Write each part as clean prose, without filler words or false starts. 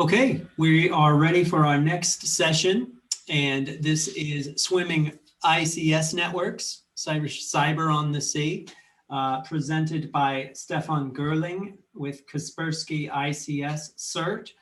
Okay, we are ready for our next session, and this is Swimming ICS Networks, Cyber on the Sea, presented by Stefan Gerling with Kaspersky ICS CERT.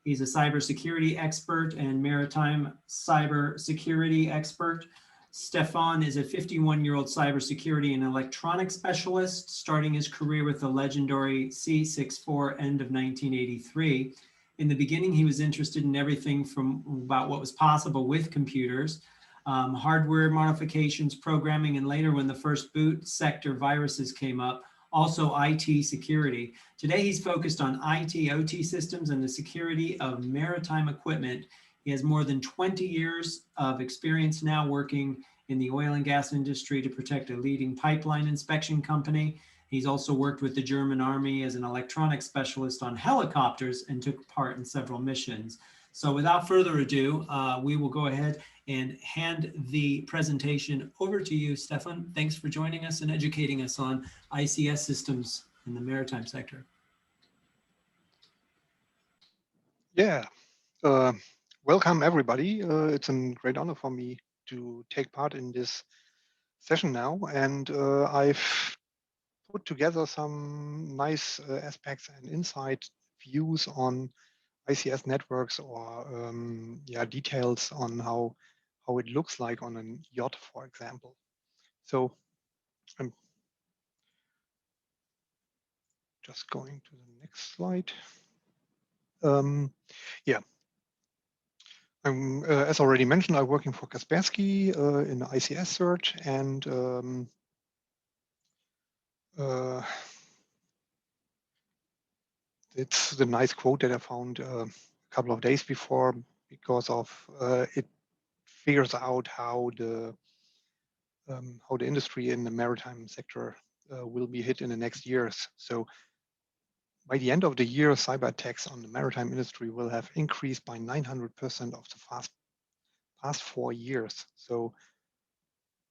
He's a cybersecurity expert and maritime cybersecurity expert. Stefan is a 51-year-old cybersecurity and electronics specialist, starting his career with the legendary C64 end of 1983. In the beginning, he was interested in everything from about what was possible with computers, hardware modifications, programming, and later when the first boot sector viruses came up, also IT security. Today, he's focused on IT, OT systems and the security of maritime equipment. He has more than 20 years of experience now working in the oil and gas industry to protect a leading pipeline inspection company. He's also worked with the German Army as an electronics specialist on helicopters and took part in several missions. So without further ado, we will go ahead and hand the presentation over to you, Stefan. Thanks for joining us and educating us on ICS systems in the maritime sector. Yeah, welcome everybody. It's a great honor for me to take part in this session now, and I've put together some nice aspects and insight views on ICS networks, or details on how it looks like on a yacht, for example. So I'm just going to the next slide. Yeah. As already mentioned, I'm working for Kaspersky in the ICS search, and it's the nice quote that I found a couple of days before, because of it figures out how the industry in the maritime sector will be hit in the next years. So by the end of the year, cyber attacks on the maritime industry will have increased by 900% of the past 4 years. So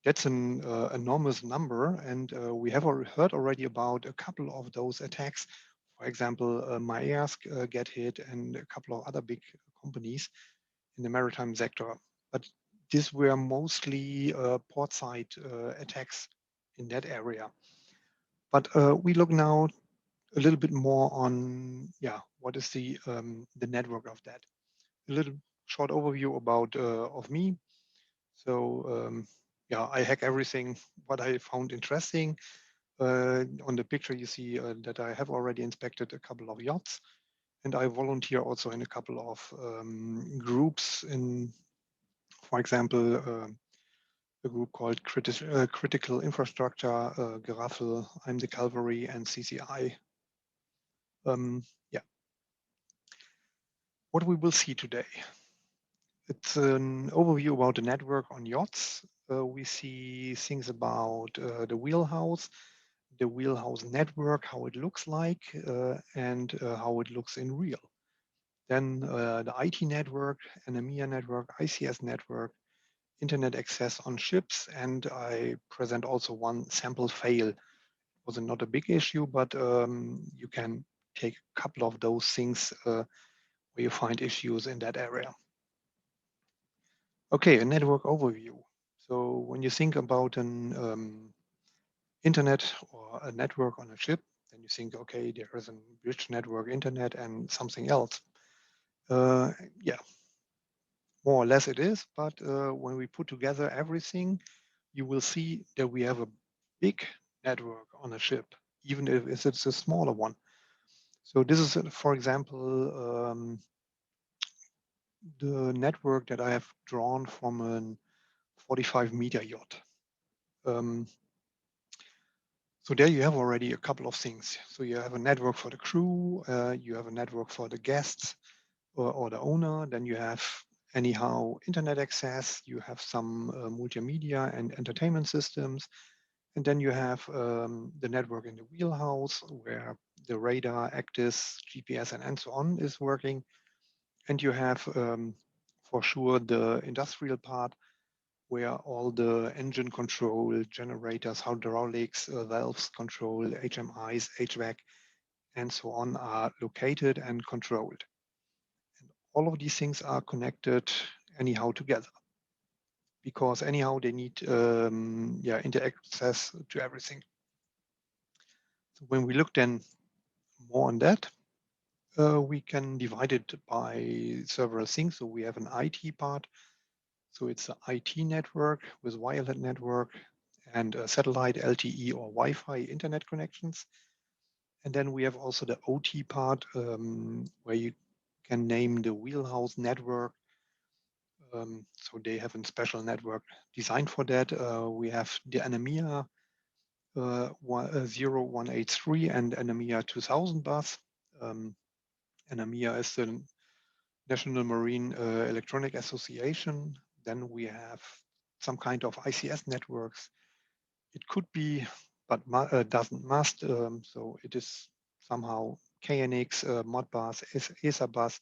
that's an enormous number, and we have heard already about a couple of those attacks. For example, Maersk get hit, and a couple of other big companies in the maritime sector. But these were mostly portside attacks in that area. But we look now a little bit more on, what is the network of that. A little short overview about of me. So I hack everything what I found interesting. On the picture you see that I have already inspected a couple of yachts, and I volunteer also in a couple of groups in, for example, a group called Critical Infrastructure, Geraffel, I'm the Cavalry, and CCI. What we will see today. It's an overview about the network on yachts. We see things about the Wheelhouse network, how it looks like, and how it looks in real. Then the IT network, NMEA network, ICS network, internet access on ships, and I present also one sample fail. It was not a big issue, but you can take a couple of those things where you find issues in that area. Okay, a network overview. So when you think about an internet or a network on a ship, then you think, okay, there is a bridge network, internet, and something else. More or less it is, but when we put together everything, you will see that we have a big network on a ship, even if it's a smaller one. So this is, for example, the network that I have drawn from a 45-meter yacht. So there you have already a couple of things. So you have a network for the crew, you have a network for the guests or the owner, then you have anyhow internet access, you have some multimedia and entertainment systems, and then you have the network in the Wheelhouse where the radar, ACTIS, GPS, and so on is working. And you have for sure the industrial part where all the engine control, generators, hydraulics, valves control, HMIs, HVAC, and so on are located and controlled. all of these things are connected anyhow together, because anyhow they need inter access to everything. So when we look then more on that, we can divide it by several things. So we have an IT part. So it's an IT network with wireless network and a satellite LTE or Wi-Fi internet connections. And then we have also the OT part, where you can name the Wheelhouse network. So they have a special network designed for that. We have the NMEA 0183 and NMEA 2000 bus. NMEA is the National Marine Electronic Association. Then we have some kind of ICS networks. It could be, but doesn't must. So it is somehow KNX, Modbus, ESA bus,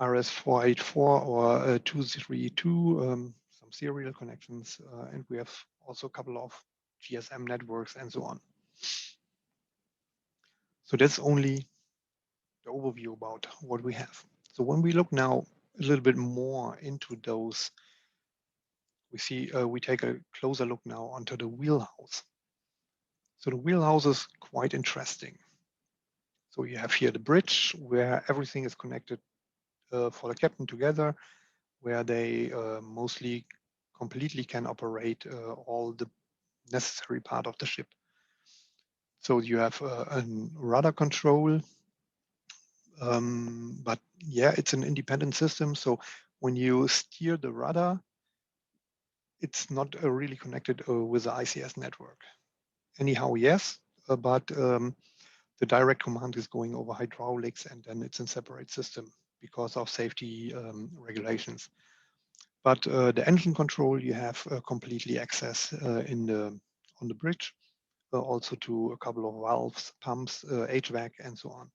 RS484 or 232, some serial connections, and we have also a couple of GSM networks and so on. So that's only the overview about what we have. So when we look now a little bit more into those, we see we take a closer look now onto the wheelhouse. So the wheelhouse is quite interesting. So you have here the bridge where everything is connected for the captain together, where they mostly completely can operate all the necessary part of the ship. So you have a rudder control, but yeah, it's an independent system. So when you steer the rudder, it's not really connected with the ICS network. Anyhow, yes, but the direct command is going over hydraulics, and then it's a separate system because of safety regulations. But the engine control, you have completely access on the bridge, also to a couple of valves, pumps, HVAC, and so on.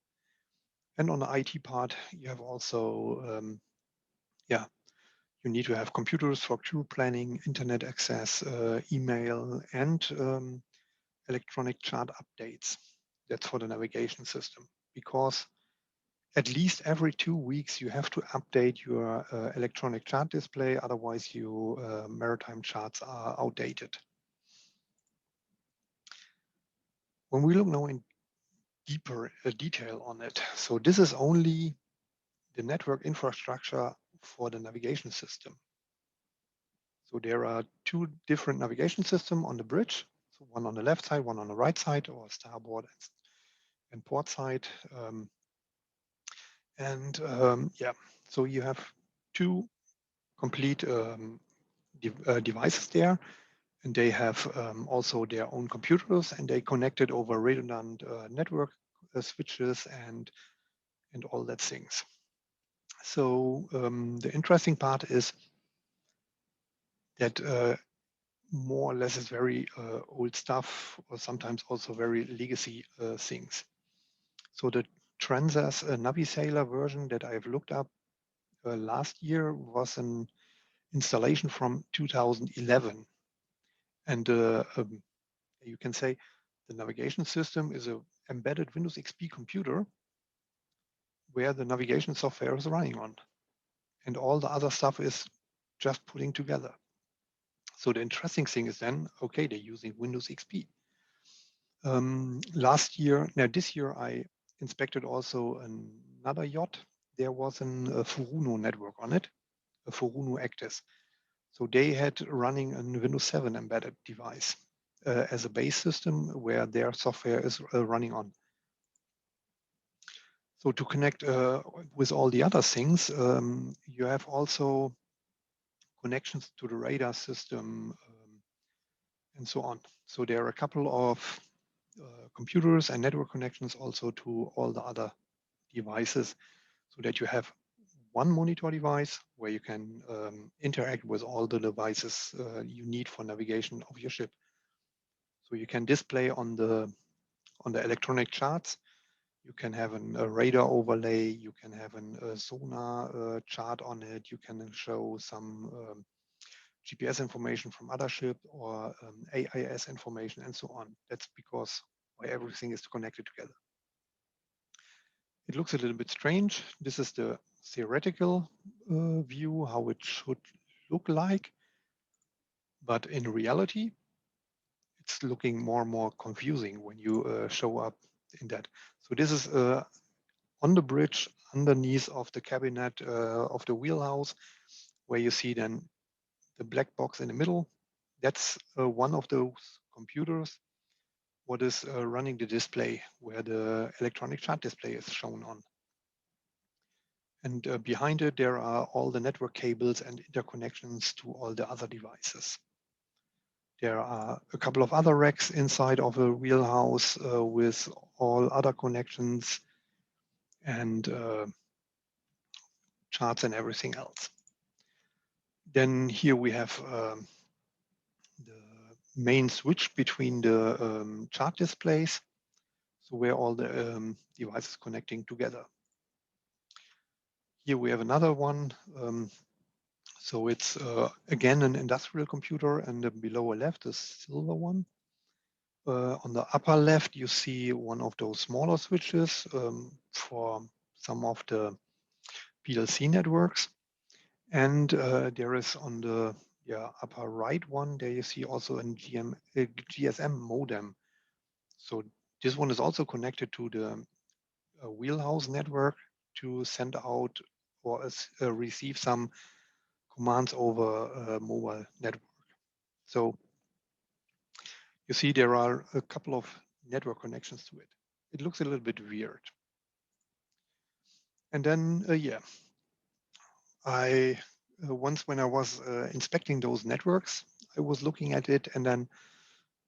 And on the IT part, you have also, you need to have computers for crew planning, internet access, email, and electronic chart updates. That's for the navigation system, because at least every 2 weeks you have to update your electronic chart display, otherwise your maritime charts are outdated. When we look now in deeper detail on it, so this is only the network infrastructure for the navigation system. So there are 2 different navigation systems on the bridge. So one on the left side, one on the right side, or starboard and port side. So you have 2 complete devices there, and they have also their own computers, and they connected over redundant network switches and all that things. So the interesting part is that more or less is very old stuff, or sometimes also very legacy things. So the Transas Navisailor version that I've looked up last year was an installation from 2011. And you can say the navigation system is an embedded Windows XP computer where the navigation software is running on. And all the other stuff is just putting together. So the interesting thing is then, okay, they're using Windows XP. This year, I inspected also another yacht. There was a Furuno network on it, a Furuno Actis. So they had running a Windows 7 embedded device as a base system where their software is running on. So to connect with all the other things, you have also connections to the radar system and so on. So there are a couple of computers and network connections also to all the other devices, so that you have one monitor device where you can interact with all the devices you need for navigation of your ship. So you can display on the electronic charts. You can have a radar overlay. You can have a sonar chart on it. You can show some GPS information from other ship or AIS information and so on. That's because why everything is connected together. It looks a little bit strange. This is the theoretical view, how it should look like, but in reality, it's looking more and more confusing when you show up in that. So this is on the bridge underneath of the cabinet of the wheelhouse, where you see then the black box in the middle. That's one of those computers what is running the display, where the electronic chart display is shown on. And behind it, there are all the network cables and interconnections to all the other devices. There are a couple of other racks inside of a wheelhouse with all other connections and charts and everything else. Then here we have the main switch between the chart displays, so where all the devices connecting together. Here we have another one. So it's again an industrial computer, and below left is silver one. On the upper left, you see one of those smaller switches for some of the PLC networks. And there is on the upper right one, there you see also a GSM modem. So this one is also connected to the Wheelhouse network to send out or receive some commands over a mobile network. So you see there are a couple of network connections to it. It looks a little bit weird. And then, I once when I was inspecting those networks, I was looking at it and then,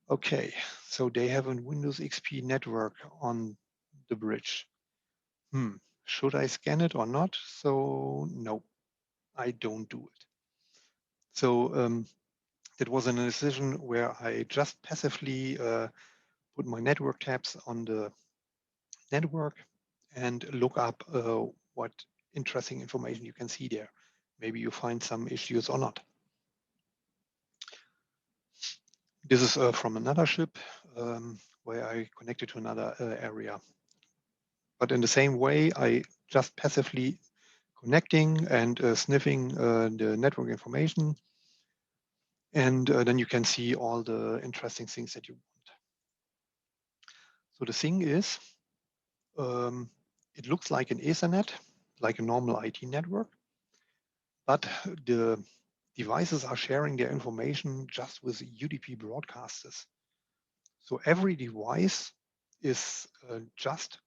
okay, so they have a Windows XP network on the bridge. Should I scan it or not? So no, I don't do it. So that was a decision where I just passively put my network tabs on the network and look up what interesting information you can see there. Maybe you find some issues or not. This is from another ship where I connected to another area. But in the same way, I just passively connecting and sniffing the network information. And then you can see all the interesting things that you want. So the thing is, it looks like an Ethernet, like a normal IT network, but the devices are sharing their information just with UDP broadcasters. So every device is just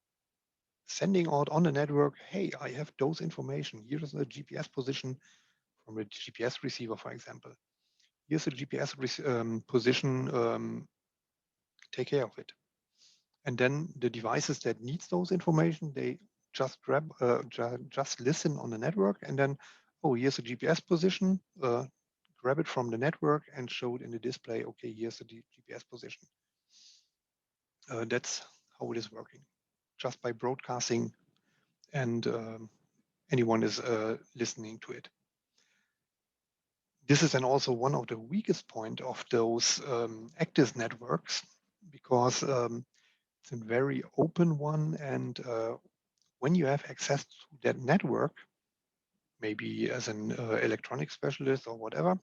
sending out on the network, hey, I have those information. Here's the GPS position from a GPS receiver, for example. Here's the GPS position, take care of it. And then the devices that needs those information, they just grab, just listen on the network, and then, oh, here's a GPS position, grab it from the network and show it in the display. Okay, here's the GPS position. That's how it is working, just by broadcasting, and anyone is listening to it. This is then also one of the weakest point of those active networks, because it's a very open one, and when you have access to that network, maybe as an electronic specialist or whatever,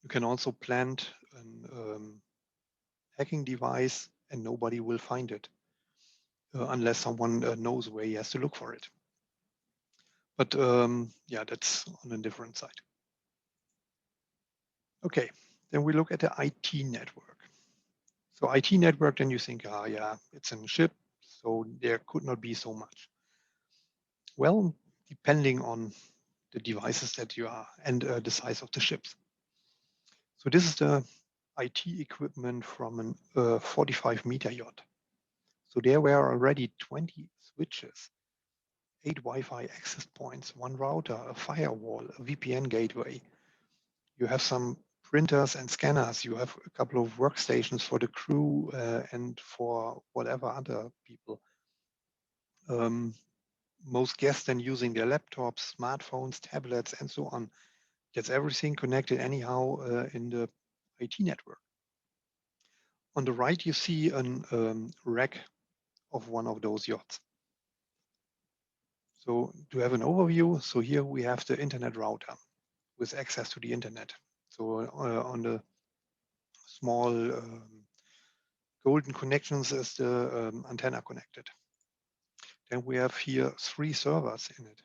you can also plant a hacking device and nobody will find it unless someone knows where he has to look for it. But yeah, that's on a different side. Okay, then we look at the IT network. So IT network, then you think, yeah, it's in a ship, so there could not be so much. Well, depending on the devices that you are and the size of the ships. So this is the IT equipment from a 45-meter yacht. So there were already 20 switches, 8 Wi-Fi access points, 1 router, a firewall, a VPN gateway. You have some printers and scanners. You have a couple of workstations for the crew and for whatever other people. Most guests then using their laptops, smartphones, tablets, and so on. That's everything connected anyhow in the IT network. On the right, you see a rack of one of those yachts. So to have an overview, so here we have the internet router with access to the internet. So on the small golden connections is the antenna connected. Then we have here 3 servers in it.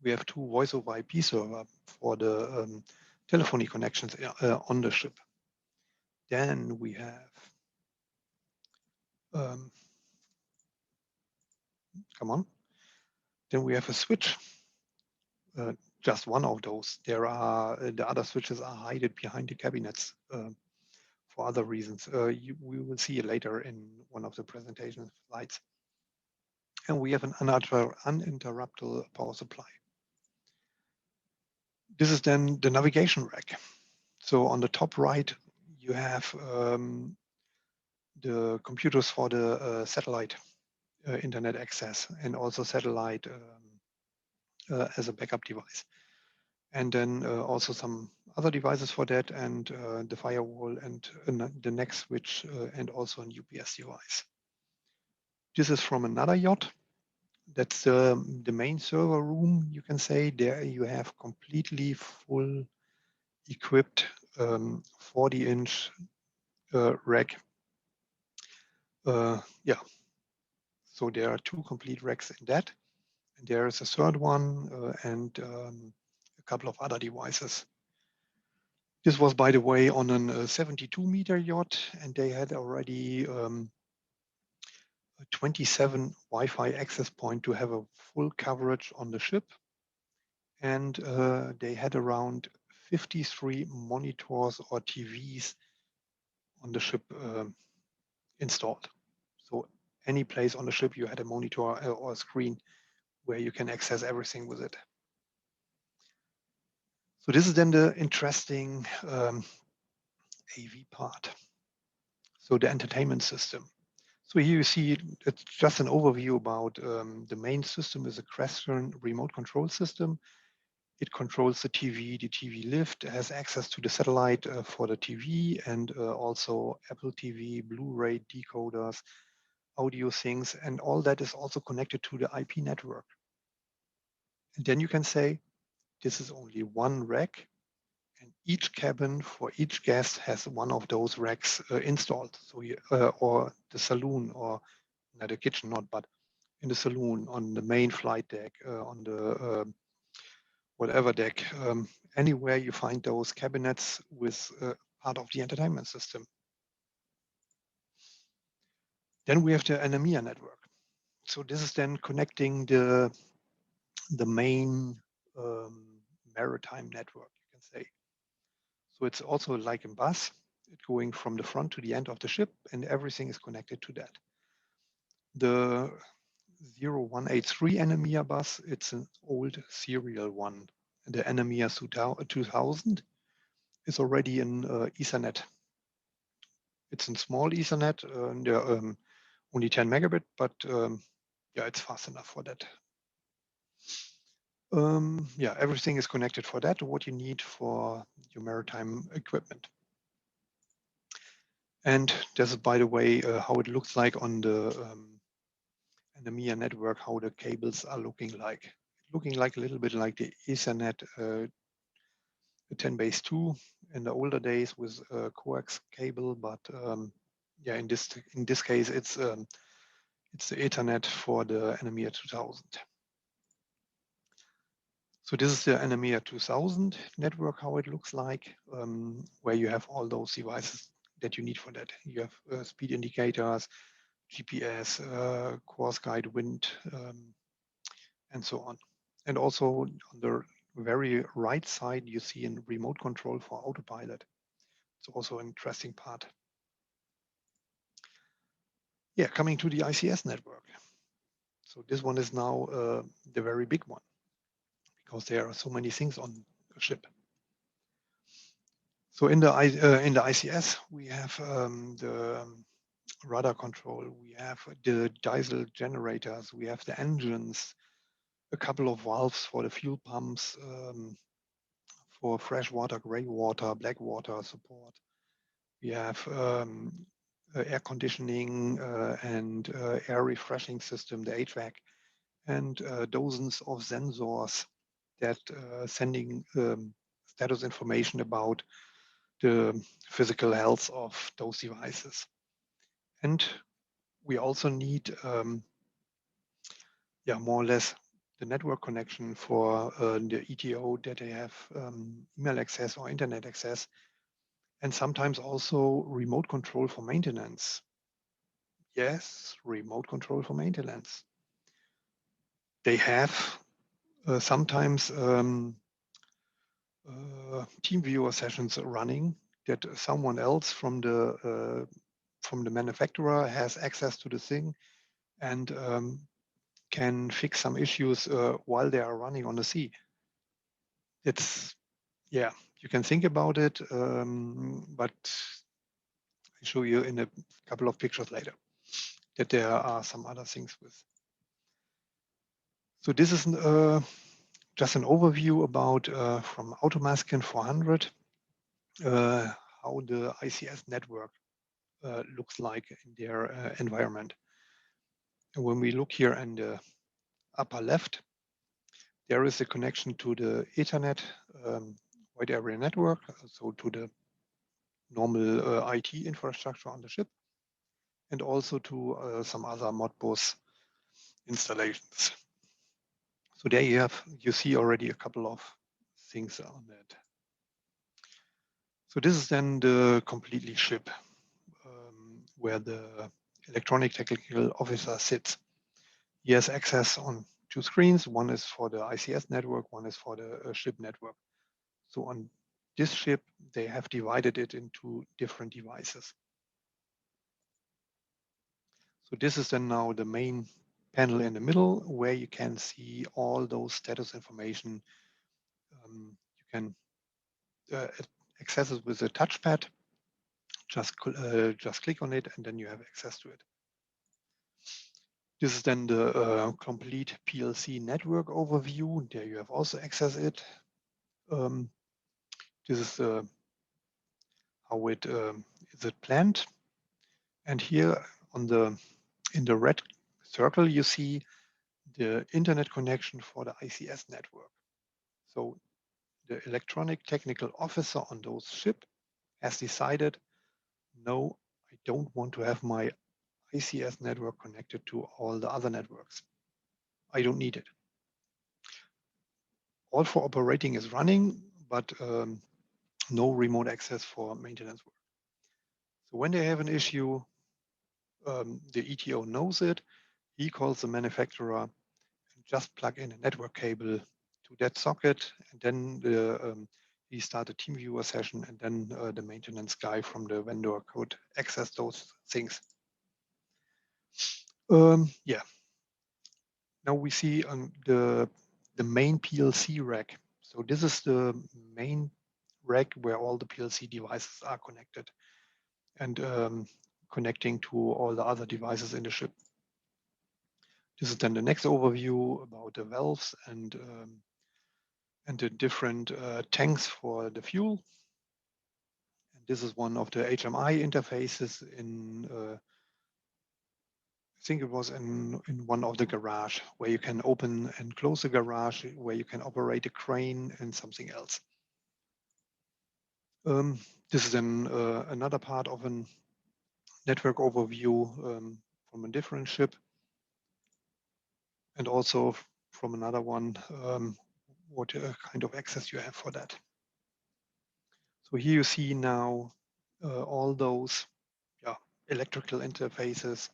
We have 2 voice over IP server for the telephony connections on the ship. Then we have, come on. Then we have a switch, just one of those. There are, the other switches are hidden behind the cabinets for other reasons. We will see it later in one of the presentation slides. And we have an uninterruptible power supply. This is then the navigation rack. So on the top right, you have the computers for the satellite internet access and also satellite as a backup device. And then also some other devices for that and the firewall and the next switch and also an UPS device. This is from another yacht. That's the main server room, you can say. There you have completely full equipped 40-inch rack. Yeah, so there are 2 complete racks in that. And there is a third one and a couple of other devices. This was, by the way, on a 72-meter yacht, and they had already 27 Wi-Fi access point to have a full coverage on the ship. And they had around 53 monitors or TVs on the ship installed. So any place on the ship you had a monitor or a screen where you can access everything with it. So this is then the interesting AV part. So the entertainment system. So here you see it's just an overview about the main system is a Crestron remote control system. It controls the TV lift, has access to the satellite for the TV and also Apple TV, Blu-ray decoders, audio things, and all that is also connected to the IP network. And then you can say, this is only one rack and each cabin for each guest has one of those racks installed. So you, or the saloon or not the kitchen, not, but in the saloon, on the main flight deck, on the whatever deck, anywhere you find those cabinets with part of the entertainment system. Then we have the NMEA network. So this is then connecting the main maritime network, you can say. So it's also like a bus, it's going from the front to the end of the ship, and everything is connected to that. The 0183 NMEA bus, it's an old serial one. The NMEA 2000 is already an Ethernet. It's a small Ethernet, only 10 megabit, but yeah, it's fast enough for that. Yeah, everything is connected for that, what you need for your maritime equipment. And this is, by the way, how it looks like on the NMEA network, how the cables are looking like. Looking like a little bit like the Ethernet 10-base-2 in the older days with a coax cable, but yeah, in this case, it's the Ethernet for the NMEA 2000. So this is the NMEA 2000 network, how it looks like, where you have all those devices that you need for that. You have speed indicators, GPS, course guide, wind, and so on. And also on the very right side, you see a remote control for autopilot. It's also an interesting part. Yeah, coming to the ICS network. So this one is now the very big one because there are so many things on a ship. So in the ICS, we have the rudder control, we have the diesel generators, we have the engines, a couple of valves for the fuel pumps, for fresh water, gray water, black water support. We have air conditioning and air refreshing system, the HVAC, and dozens of sensors that sending status information about the physical health of those devices. And we also need, more or less the network connection for the ETO that they have email access or internet access, and sometimes also remote control for maintenance. Yes, remote control for maintenance. They have sometimes team viewer sessions running that someone else from the manufacturer has access to the thing and can fix some issues while they are running on the sea. It's, yeah, you can think about it, but I'll show you in a couple of pictures later that there are some other things with. So this is just an overview about from Automasken 400 how the ICS network looks like in their environment. And when we look here in the upper left, there is a connection to the Ethernet wide area network, so to the normal IT infrastructure on the ship, and also to some other Modbus installations. So there you see already a couple of things on that. So this is then the completely ship where the electronic technical officer sits. He has access on two screens. One is for the ICS network, one is for the ship network. So on this ship, they have divided it into different devices. So this is then now the main panel in the middle where you can see all those status information. You can access it with a touchpad. Just click on it and then you have access to it. This is then the complete PLC network overview. There you have also access it. This is how it is it planned. And here on in the red circle, you see the internet connection for the ICS network. So the electronic technical officer on those ship has decided, no, I don't want to have my ICS network connected to all the other networks. I don't need it. All for operating is running, but no remote access for maintenance work. So when they have an issue, the ETO knows it. He calls the manufacturer and just plug in a network cable to that socket, and then he start a team viewer session, and then the maintenance guy from the vendor could access those things. Yeah. Now we see the main PLC rack. So this is the main rack where all the PLC devices are connected and connecting to all the other devices in the ship. This is then the next overview about the valves and the different tanks for the fuel. And this is one of the HMI interfaces in, I think it was in one of the garage where you can open and close the garage, where you can operate a crane and something else. This is then another part of a network overview from a different ship, and also from another one, what kind of access you have for that. So here you see now all those electrical interfaces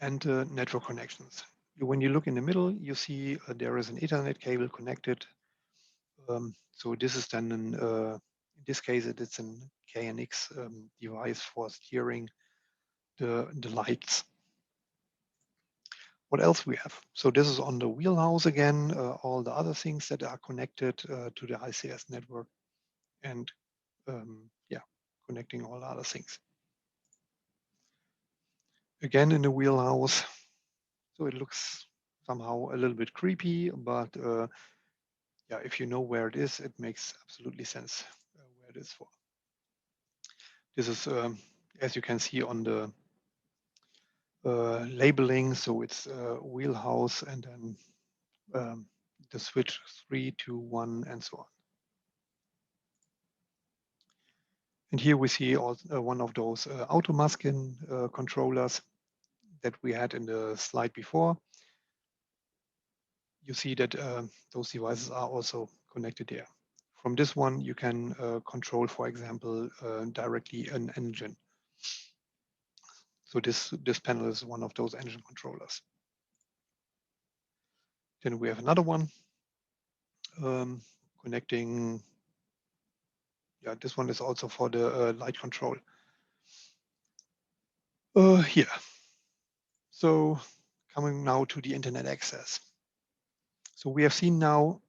and network connections. When you look in the middle, you see there is an Ethernet cable connected. So this is then, in this case, it's an KNX device for steering the lights. What else we have? So this is on the Wheelhouse again, all the other things that are connected to the ICS network, and connecting all other things. Again in the Wheelhouse, so it looks somehow a little bit creepy, but if you know where it is, it makes absolutely sense where it is for. This is, as you can see on the labeling. So it's Wheelhouse and then the switch 3 to 1 and so on. And here we see also, one of those auto-masking controllers that we had in the slide before. You see that those devices are also connected there. From this one, you can control, for example, directly an engine. So this panel is one of those engine controllers. Then we have another one connecting. Yeah, this one is also for the light control. Here. So coming now to the internet access. So we have seen now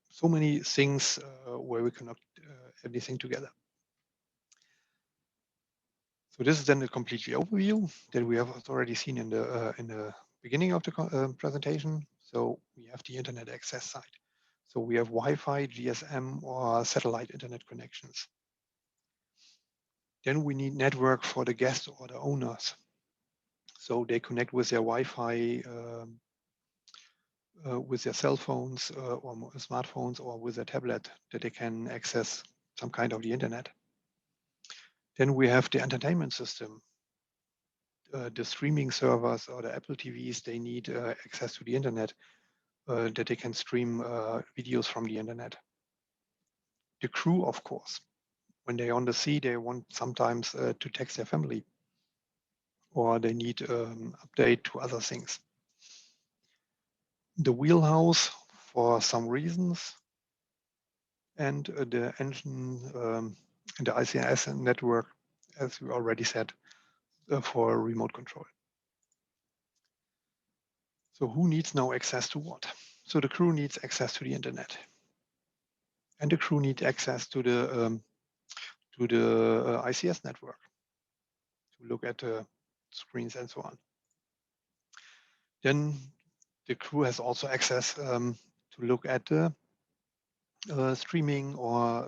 so many things where we connect everything together. So this is then a completely overview that we have already seen in the beginning of the presentation. So we have the internet access side. So we have Wi-Fi, GSM, or satellite internet connections. Then we need network for the guests or the owners. So they connect with their Wi-Fi, with their cell phones or smartphones or with their tablet that they can access some kind of the internet. Then we have the entertainment system. The streaming servers or the Apple TVs, they need access to the internet that they can stream videos from the internet. The crew, of course, when they're on the sea, they want sometimes to text their family or they need update to other things. The wheelhouse for some reasons and the engine and the ICS network, as we already said, for remote control. So who needs now access to what? So the crew needs access to the internet, and the crew needs access to the ICS network to look at the screens and so on. Then the crew has also access to look at the streaming or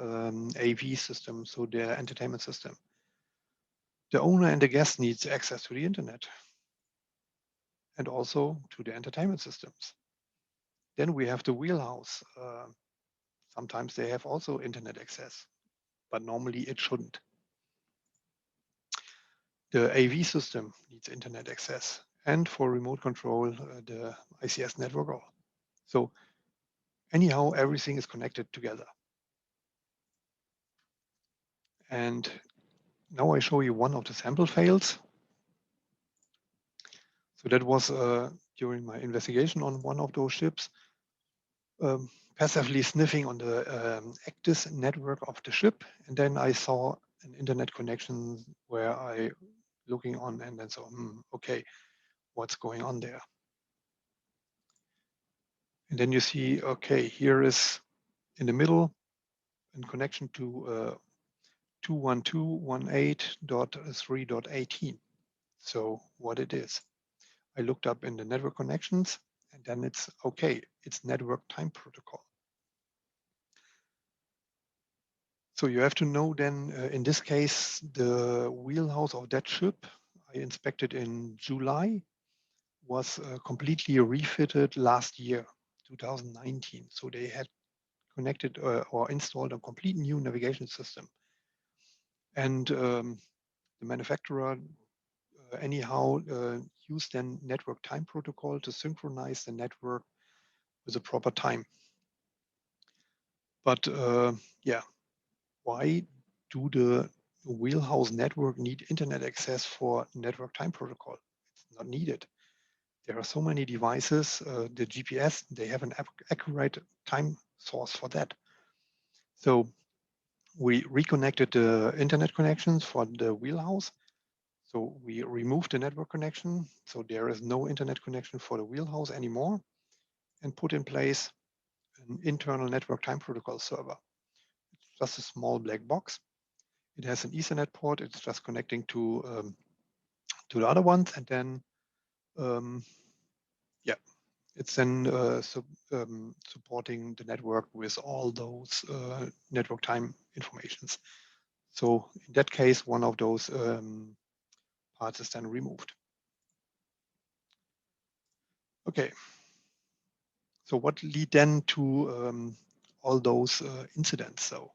AV system, so their entertainment system. The owner and the guest needs access to the internet and also to the entertainment systems. Then we have the wheelhouse. Sometimes they have also internet access, but normally it shouldn't. The AV system needs internet access, and for remote control, the ICS network. So anyhow, everything is connected together. And now I show you one of the sample fails. So that was during my investigation on one of those ships, passively sniffing on the active network of the ship. And then I saw an internet connection where I looking on and then so, okay, what's going on there? And then you see, okay, here is in the middle in connection to 212.18.3.18. So what it is. I looked up in the network connections and then it's okay, it's network time protocol. So you have to know then, in this case, the wheelhouse of that ship I inspected in July was completely refitted last year, 2019. So they had connected or installed a complete new navigation system. And the manufacturer anyhow used then network time protocol to synchronize the network with a proper time. But yeah, why do the wheelhouse network need internet access for network time protocol? It's not needed. There are so many devices, the GPS, they have an accurate time source for that. So we reconnected the internet connections for the wheelhouse. So we removed the network connection. So there is no internet connection for the wheelhouse anymore and put in place an internal network time protocol server. It's just a small black box. It has an Ethernet port. It's just connecting to the other ones. And then, yeah, it's then supporting the network with all those network time informations. So in that case, one of those parts is then removed. Okay. So what lead then to all those incidents? So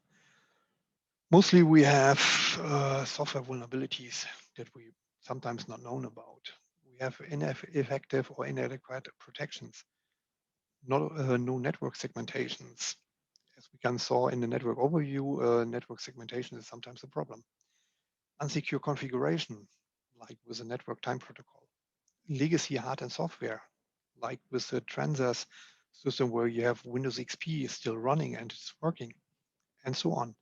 mostly we have software vulnerabilities that we sometimes not known about. We have ineffective or inadequate protections, no network segmentations. As we can saw in the network overview, network segmentation is sometimes a problem. Unsecure configuration, like with the network time protocol. Legacy hard and software, like with the Transas system where you have Windows XP still running and it's working, and so on.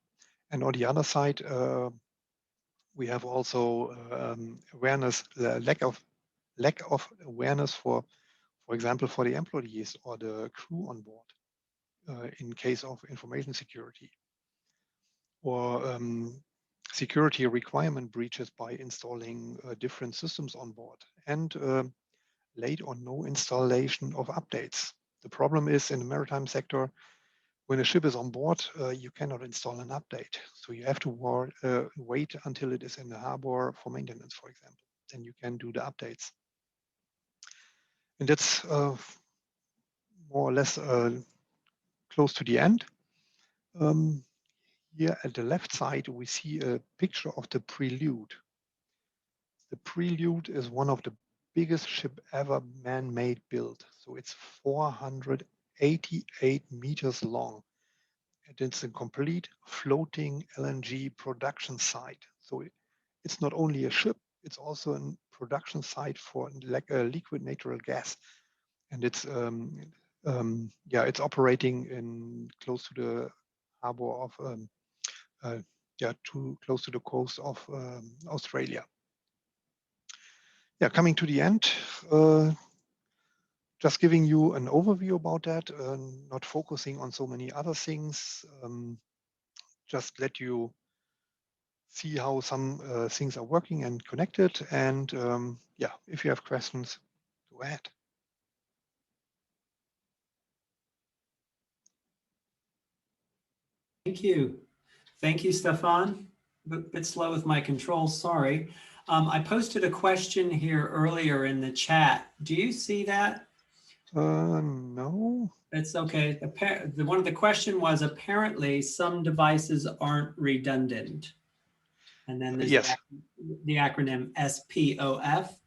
And on the other side, we have also awareness, the lack of awareness for example, for the employees or the crew on board in case of information security, or security requirement breaches by installing different systems on board, and late or no installation of updates. The problem is in the maritime sector, when a ship is on board, you cannot install an update. So you have to wait until it is in the harbor for maintenance, for example. Then you can do the updates. And that's more or less close to the end. Here at the left side, we see a picture of the Prelude. The Prelude is one of the biggest ship ever man-made built. So it's 488 meters long. And it's a complete floating LNG production site. So it's not only a ship, it's also a production site for liquid natural gas. And it's it's operating in close to the harbor of too close to the coast of Australia. Yeah, coming to the end, just giving you an overview about that, not focusing on so many other things, just let you see how some things are working and connected. And yeah, if you have questions, go ahead. Thank you. Thank you, Stefan. A bit slow with my controls, sorry. I posted a question here earlier in the chat. Do you see that? No. It's okay. One of the question was, apparently some devices aren't redundant. And then there's Yes. the acronym SPOF.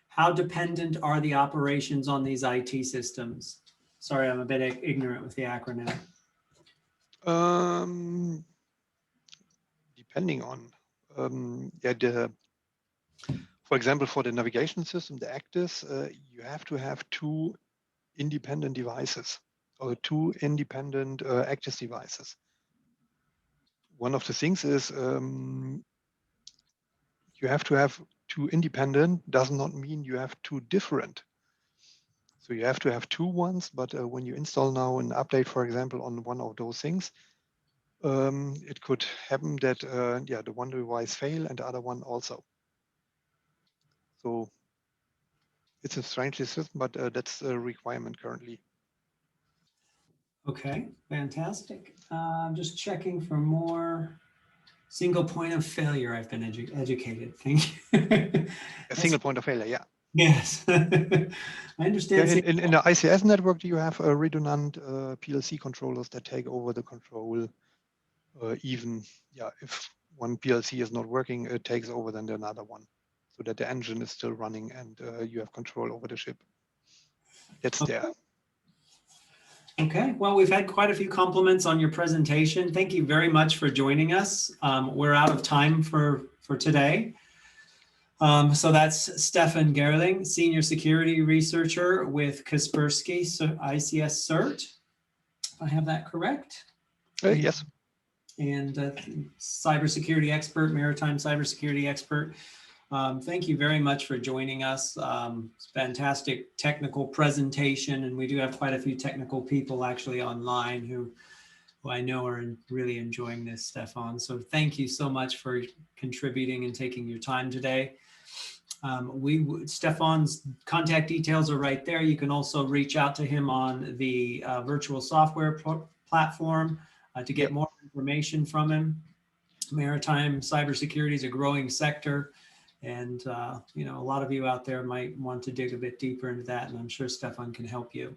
How dependent are the operations on these IT systems? Sorry, I'm a bit ignorant with the acronym. Depending on, for example, for the navigation system, the ACTIS, you have to have two independent devices or two independent ACTIS devices. One of the things is you have to have two independent, does not mean you have two different. So you have to have two ones, but when you install now an update, for example, on one of those things, it could happen that the one device fail and the other one also. So it's a strange system, but that's a requirement currently. Okay, fantastic. I'm just checking for more. Single point of failure. I've been educated. Thank you. A single point of failure, yeah. Yes. I understand. Yeah, in the ICS network, you have redundant PLC controllers that take over the control. Even if one PLC is not working, it takes over then another one, so that the engine is still running and you have control over the ship. That's Okay. there. Okay, well, we've had quite a few compliments on your presentation. Thank you very much for joining us. We're out of time for today. So that's Stefan Gerling, Senior Security Researcher with Kaspersky ICS CERT, if I have that correct. Yes. And cybersecurity expert, maritime cybersecurity expert. Thank you very much for joining us. It's a fantastic technical presentation, and we do have quite a few technical people actually online who I know are really enjoying this, Stefan. So thank you so much for contributing and taking your time today. Stefan's contact details are right there. You can also reach out to him on the virtual software platform to get more information from him. Maritime cybersecurity is a growing sector, And, you know, a lot of you out there might want to dig a bit deeper into that, and I'm sure Stefan can help you.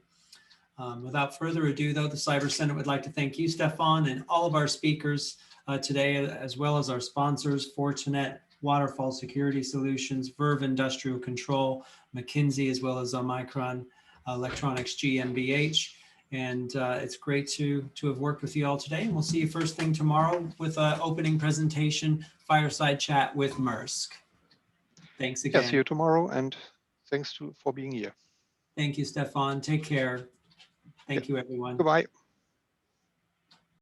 Without further ado, though, the Cyber Senate would like to thank you, Stefan, and all of our speakers today, as well as our sponsors, Fortinet, Waterfall Security Solutions, Verve Industrial Control, McKinsey, as well as Micron Electronics GmbH. And it's great to have worked with you all today. And we'll see you first thing tomorrow with an opening presentation, fireside chat with Maersk. Thanks again. Yeah, see you tomorrow, and thanks for being here. Thank you, Stefan. Take care. Thank you, everyone. Goodbye.